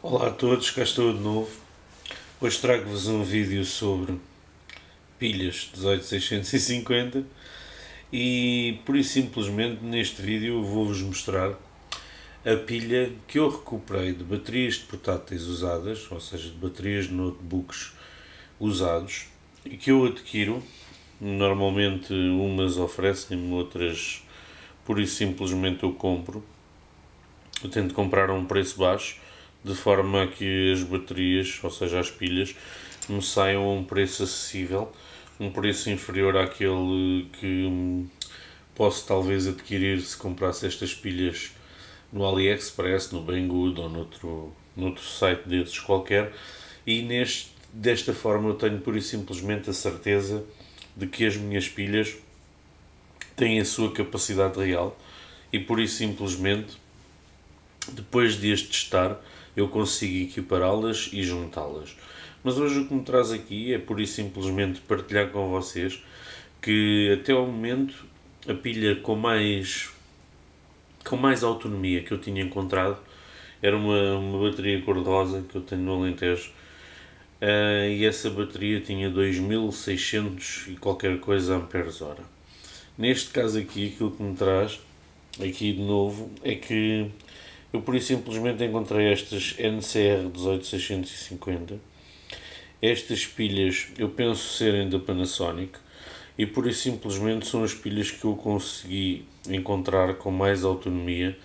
Olá a todos, cá estou de novo. Hoje trago-vos um vídeo sobre pilhas 18650 e por isso simplesmente neste vídeo vou-vos mostrar a pilha que eu recuperei de baterias de portáteis usadas, ou seja, de baterias de notebooks usados e que eu adquiro. Normalmente umas oferecem-me, outras por isso simplesmente eu compro. Eu tento comprar a um preço baixo, de forma a que as baterias, ou seja, as pilhas, me saiam a um preço acessível, um preço inferior àquele que posso talvez adquirir se comprasse estas pilhas no AliExpress, no Banggood ou noutro site desses qualquer. E desta forma eu tenho pura e simplesmente a certeza de que as minhas pilhas têm a sua capacidade real e pura e simplesmente depois de as testar eu consigo equipará-las e juntá-las. Mas hoje o que me traz aqui é pura e simplesmente partilhar com vocês que até ao momento a pilha com mais autonomia que eu tinha encontrado era uma bateria cor-de-rosa que eu tenho no Alentejo. E essa bateria tinha 2600 e qualquer coisa amperes-hora. Neste caso aqui, aquilo que me traz aqui de novo é que eu por isso simplesmente encontrei estas NCR 18650. Estas pilhas eu penso serem da Panasonic e por isso simplesmente são as pilhas que eu consegui encontrar com mais autonomia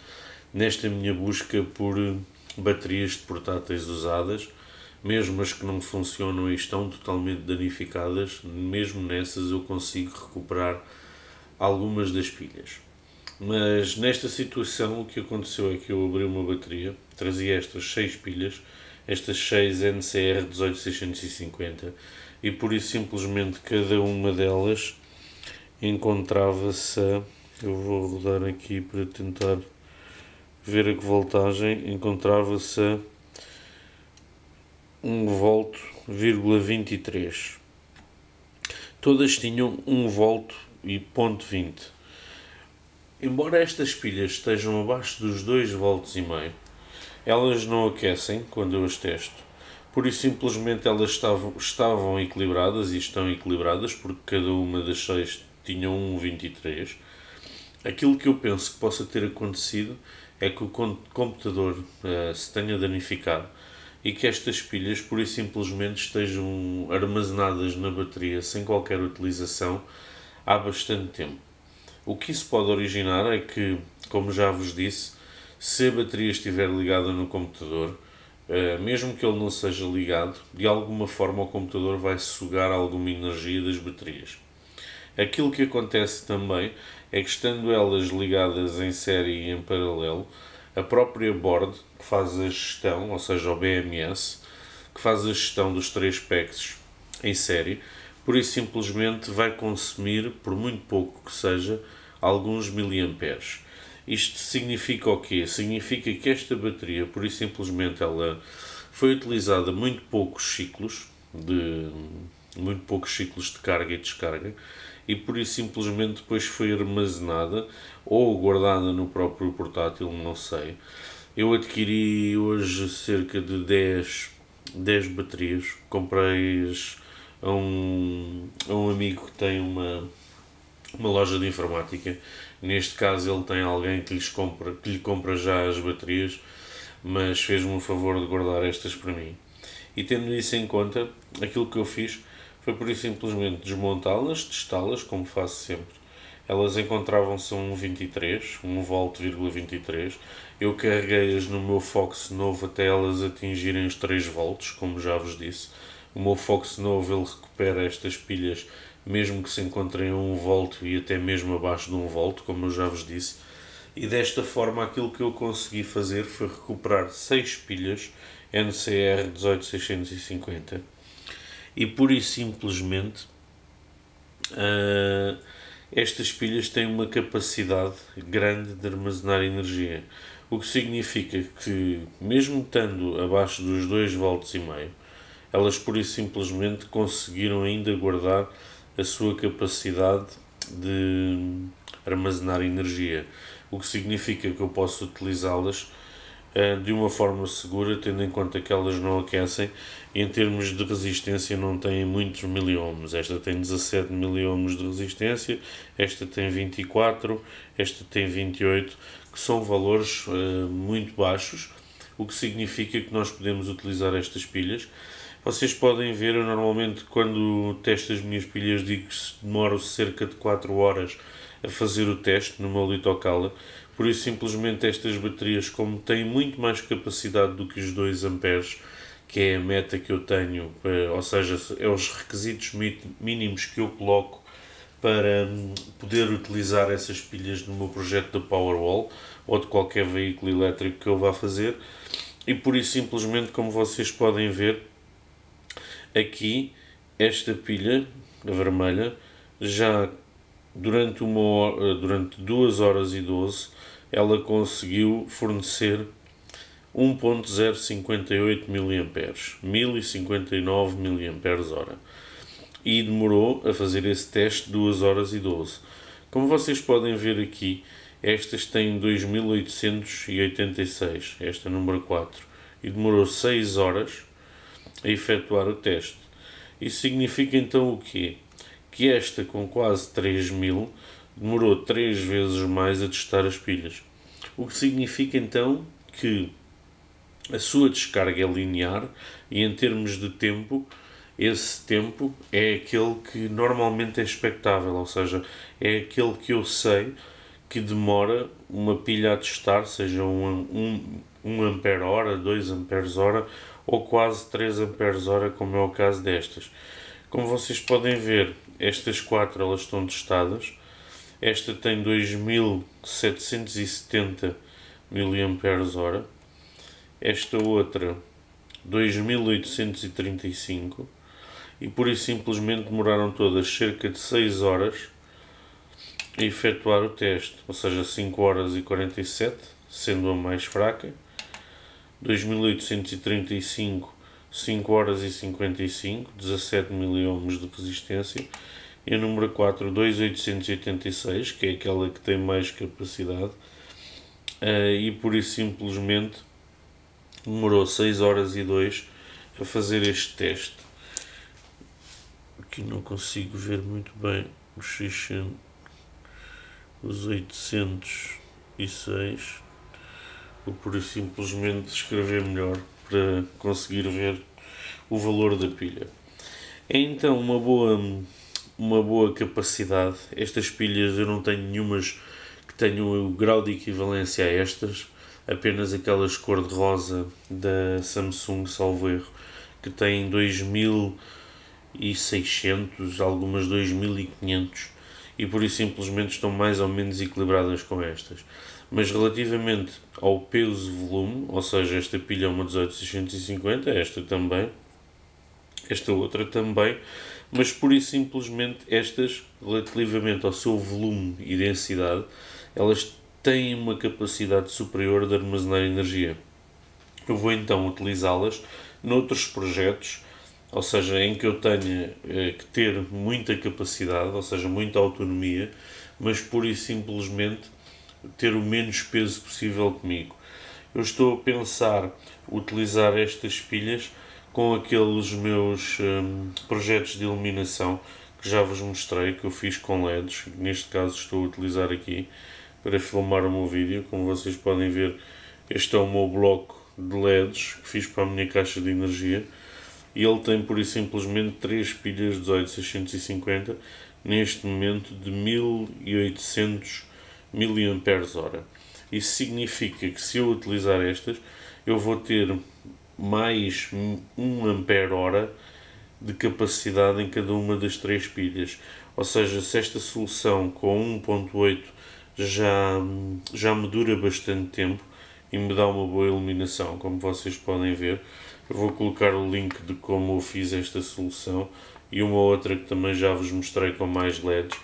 nesta minha busca por baterias de portáteis usadas, mesmo as que não funcionam e estão totalmente danificadas, mesmo nessas eu consigo recuperar algumas das pilhas. Mas nesta situação o que aconteceu é que eu abri uma bateria, trazia estas 6 pilhas, estas 6 NCR 18650, e por isso simplesmente cada uma delas encontrava-se eu vou rodar aqui para tentar ver a que voltagem, encontrava-se a 1V,23. Todas tinham 1V e 20. Embora estas pilhas estejam abaixo dos 2,5 V, elas não aquecem quando eu as testo. Por isso simplesmente elas estavam equilibradas e estão equilibradas porque cada uma das 6 tinha 1,23. Aquilo que eu penso que possa ter acontecido é que o computador se tenha danificado e que estas pilhas por isso simplesmente estejam armazenadas na bateria sem qualquer utilização há bastante tempo. O que isso pode originar é que, como já vos disse, se a bateria estiver ligada no computador, mesmo que ele não seja ligado, de alguma forma o computador vai sugar alguma energia das baterias. Aquilo que acontece também é que, estando elas ligadas em série e em paralelo, a própria board que faz a gestão, ou seja, o BMS, que faz a gestão dos 3 packs em série, por isso simplesmente vai consumir, por muito pouco que seja, alguns miliamperes. Isto significa o quê? Significa que esta bateria, por isso simplesmente, ela foi utilizada muito poucos ciclos de carga e descarga, e por isso simplesmente depois foi armazenada ou guardada no próprio portátil, não sei. Eu adquiri hoje cerca de 10 baterias, comprei-as a um amigo que tem uma loja de informática. Neste caso ele tem alguém que lhe compra já as baterias, mas fez-me o favor de guardar estas para mim. E tendo isso em conta, aquilo que eu fiz foi por isso simplesmente desmontá-las, testá-las, como faço sempre. Elas encontravam-se a 1,23, 1V,23. Eu carreguei-as no meu Fox novo até elas atingirem os 3 volts, como já vos disse. O meu Fox novo ele recupera estas pilhas mesmo que se encontrem a 1V e até mesmo abaixo de 1V, como eu já vos disse. E desta forma aquilo que eu consegui fazer foi recuperar 6 pilhas NCR 18650 e pura e simplesmente estas pilhas têm uma capacidade grande de armazenar energia, o que significa que, mesmo estando abaixo dos 2,5 V, elas pura e simplesmente conseguiram ainda guardar a sua capacidade de armazenar energia, o que significa que eu posso utilizá-las de uma forma segura, tendo em conta que elas não aquecem e em termos de resistência não têm muitos miliohms. Esta tem 17 miliohms de resistência, esta tem 24, esta tem 28, que são valores muito baixos, o que significa que nós podemos utilizar estas pilhas. Vocês podem ver, eu normalmente quando testo as minhas pilhas digo que demoro cerca de 4 horas a fazer o teste no meu Litocala. Por isso, simplesmente estas baterias, como têm muito mais capacidade do que os 2 amperes, que é a meta que eu tenho, ou seja, é os requisitos mínimos que eu coloco para poder utilizar essas pilhas no meu projeto da Powerwall ou de qualquer veículo elétrico que eu vá fazer. E por isso, simplesmente, como vocês podem ver, aqui, esta pilha, a vermelha, já durante 2 horas e 12, ela conseguiu fornecer 1.058 mA, 1059 mAh, e demorou a fazer esse teste 2 horas e 12. Como vocês podem ver aqui, estas têm 2886, esta número 4, e demorou 6 horas a efetuar o teste. Isso significa então o quê? Que esta com quase 3000 demorou 3 vezes mais a testar as pilhas. O que significa então que a sua descarga é linear e em termos de tempo, esse tempo é aquele que normalmente é expectável, ou seja, é aquele que eu sei que demora uma pilha a testar, seja 1 ampere-hora, 2 amperes-hora ou quase 3 amperes-hora, como é o caso destas. Como vocês podem ver, estas 4 elas estão testadas. Esta tem 2770 mAh, esta outra 2835, e por isso simplesmente demoraram todas cerca de 6 horas a efetuar o teste, ou seja, 5 horas e 47, sendo a mais fraca, 2835, 5 horas e 55, 17 miliohms de resistência, e a número 4, 2886, que é aquela que tem mais capacidade, e por isso simplesmente demorou 6 horas e 2 a fazer este teste. Aqui não consigo ver muito bem os 600, os 806, vou por isso simplesmente escrever melhor para conseguir ver o valor da pilha. É então uma boa capacidade. Estas pilhas eu não tenho nenhumas que tenham o grau de equivalência a estas, apenas aquelas cor-de-rosa da Samsung, salvo erro, que têm 2600, algumas 2500, e por isso simplesmente estão mais ou menos equilibradas com estas. Mas relativamente ao peso-volume, ou seja, esta pilha é uma 18650, esta também, esta outra também, mas por isso simplesmente estas, relativamente ao seu volume e densidade, elas têm uma capacidade superior de armazenar energia. Eu vou então utilizá-las noutros projetos, ou seja, em que eu tenha que ter muita capacidade, ou seja, muita autonomia, mas pura e simplesmente ter o menos peso possível comigo. Eu estou a pensar utilizar estas pilhas com aqueles meus projetos de iluminação que já vos mostrei, que eu fiz com LEDs. Neste caso estou a utilizar aqui para filmar o meu vídeo. Como vocês podem ver, este é o meu bloco de LEDs que fiz para a minha caixa de energia, e ele tem por isso simplesmente 3 pilhas 18650, neste momento de 1800 mAh. Isso significa que se eu utilizar estas, eu vou ter mais 1 ampere-hora de capacidade em cada uma das 3 pilhas. Ou seja, se esta solução com 1.8 já me dura bastante tempo e me dá uma boa iluminação, como vocês podem ver, eu vou colocar o link de como eu fiz esta solução e uma outra que também já vos mostrei com mais LEDs,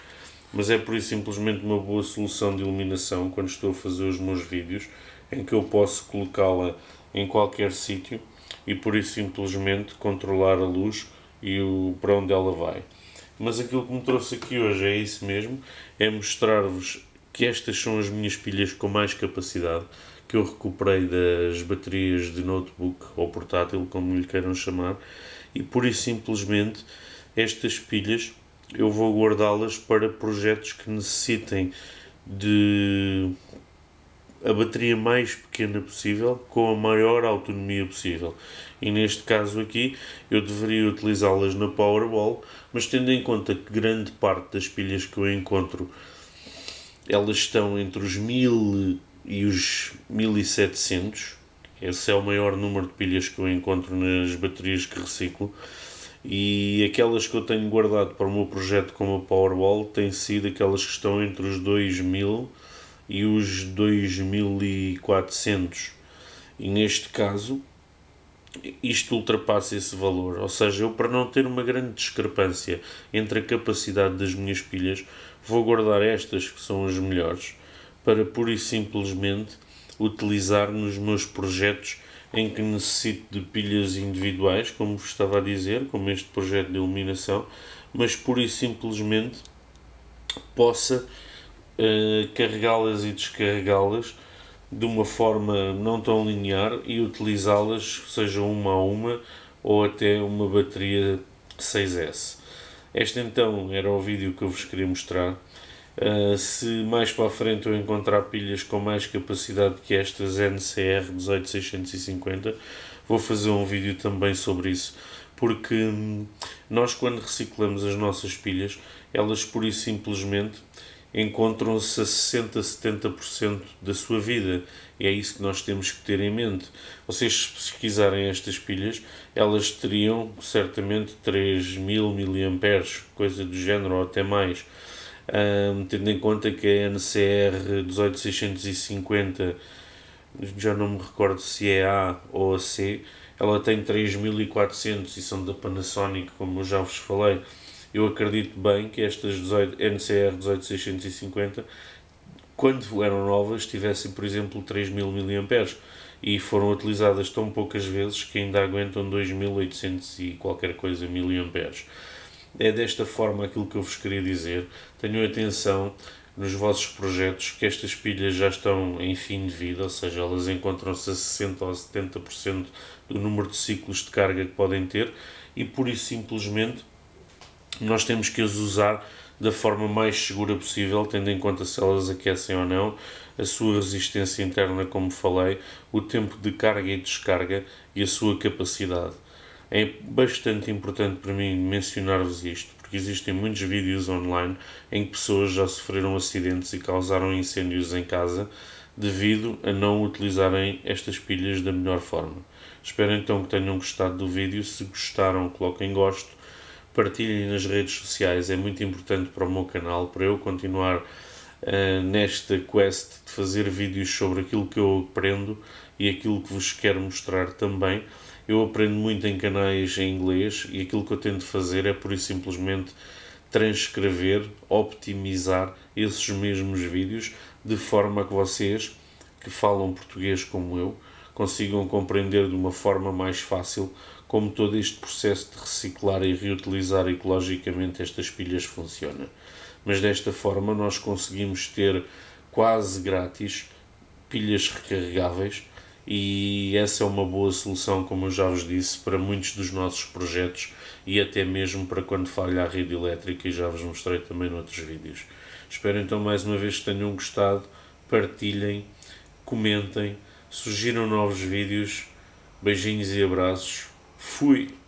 mas é por isso simplesmente uma boa solução de iluminação quando estou a fazer os meus vídeos, em que eu posso colocá-la em qualquer sítio e por isso simplesmente controlar a luz e para onde ela vai. Mas aquilo que me trouxe aqui hoje é isso mesmo, é mostrar-vos que estas são as minhas pilhas com mais capacidade, que eu recuperei das baterias de notebook ou portátil, como lhe queiram chamar, e pura e simplesmente estas pilhas eu vou guardá-las para projetos que necessitem de a bateria mais pequena possível, com a maior autonomia possível. E neste caso aqui, eu deveria utilizá-las na Powerwall, mas tendo em conta que grande parte das pilhas que eu encontro, elas estão entre os 1000 e os 1700, esse é o maior número de pilhas que eu encontro nas baterias que reciclo, e aquelas que eu tenho guardado para o meu projeto como a Powerwall têm sido aquelas que estão entre os 2000 e os 2400, e neste caso isto ultrapassa esse valor, ou seja, eu, para não ter uma grande discrepância entre a capacidade das minhas pilhas, vou guardar estas que são as melhores para pura e simplesmente utilizar nos meus projetos em que necessito de pilhas individuais, como vos estava a dizer, como este projeto de iluminação, mas pura e simplesmente possa carregá-las e descarregá-las de uma forma não tão linear e utilizá-las, seja uma a uma ou até uma bateria 6S. Este então era o vídeo que eu vos queria mostrar. Se mais para a frente eu encontrar pilhas com mais capacidade que estas NCR 18650, vou fazer um vídeo também sobre isso, porque nós, quando reciclamos as nossas pilhas, elas pura e simplesmente encontram-se a 60-70% da sua vida, e é isso que nós temos que ter em mente. Vocês, se pesquisarem estas pilhas, elas teriam certamente 3000 mAh, coisa do género, ou até mais. Tendo em conta que a NCR 18650, já não me recordo se é A ou a C, ela tem 3400 e são da Panasonic, como eu já vos falei. Eu acredito bem que estas NCR 18650, quando eram novas, tivessem, por exemplo, 3000 mAh, e foram utilizadas tão poucas vezes que ainda aguentam 2800 e qualquer coisa mAh. É desta forma aquilo que eu vos queria dizer. Tenham atenção nos vossos projetos que estas pilhas já estão em fim de vida, ou seja, elas encontram-se a 60 ou 70% do número de ciclos de carga que podem ter, e pura e simplesmente nós temos que as usar da forma mais segura possível, tendo em conta se elas aquecem ou não, a sua resistência interna, como falei, o tempo de carga e descarga e a sua capacidade. É bastante importante para mim mencionar-vos isto, porque existem muitos vídeos online em que pessoas já sofreram acidentes e causaram incêndios em casa devido a não utilizarem estas pilhas da melhor forma. Espero então que tenham gostado do vídeo. Se gostaram, coloquem gosto, partilhem nas redes sociais, é muito importante para o meu canal, para eu continuar nesta quest de fazer vídeos sobre aquilo que eu aprendo e aquilo que vos quero mostrar também. Eu aprendo muito em canais em inglês e aquilo que eu tento fazer é pura e simplesmente transcrever, optimizar esses mesmos vídeos de forma a que vocês, que falam português como eu, consigam compreender de uma forma mais fácil como todo este processo de reciclar e reutilizar ecologicamente estas pilhas funciona. Mas desta forma nós conseguimos ter quase grátis pilhas recarregáveis, e essa é uma boa solução, como eu já vos disse, para muitos dos nossos projetos e até mesmo para quando falha a rede elétrica, e já vos mostrei também noutros vídeos. Espero então mais uma vez que tenham gostado, partilhem, comentem, surgiram novos vídeos, beijinhos e abraços, fui!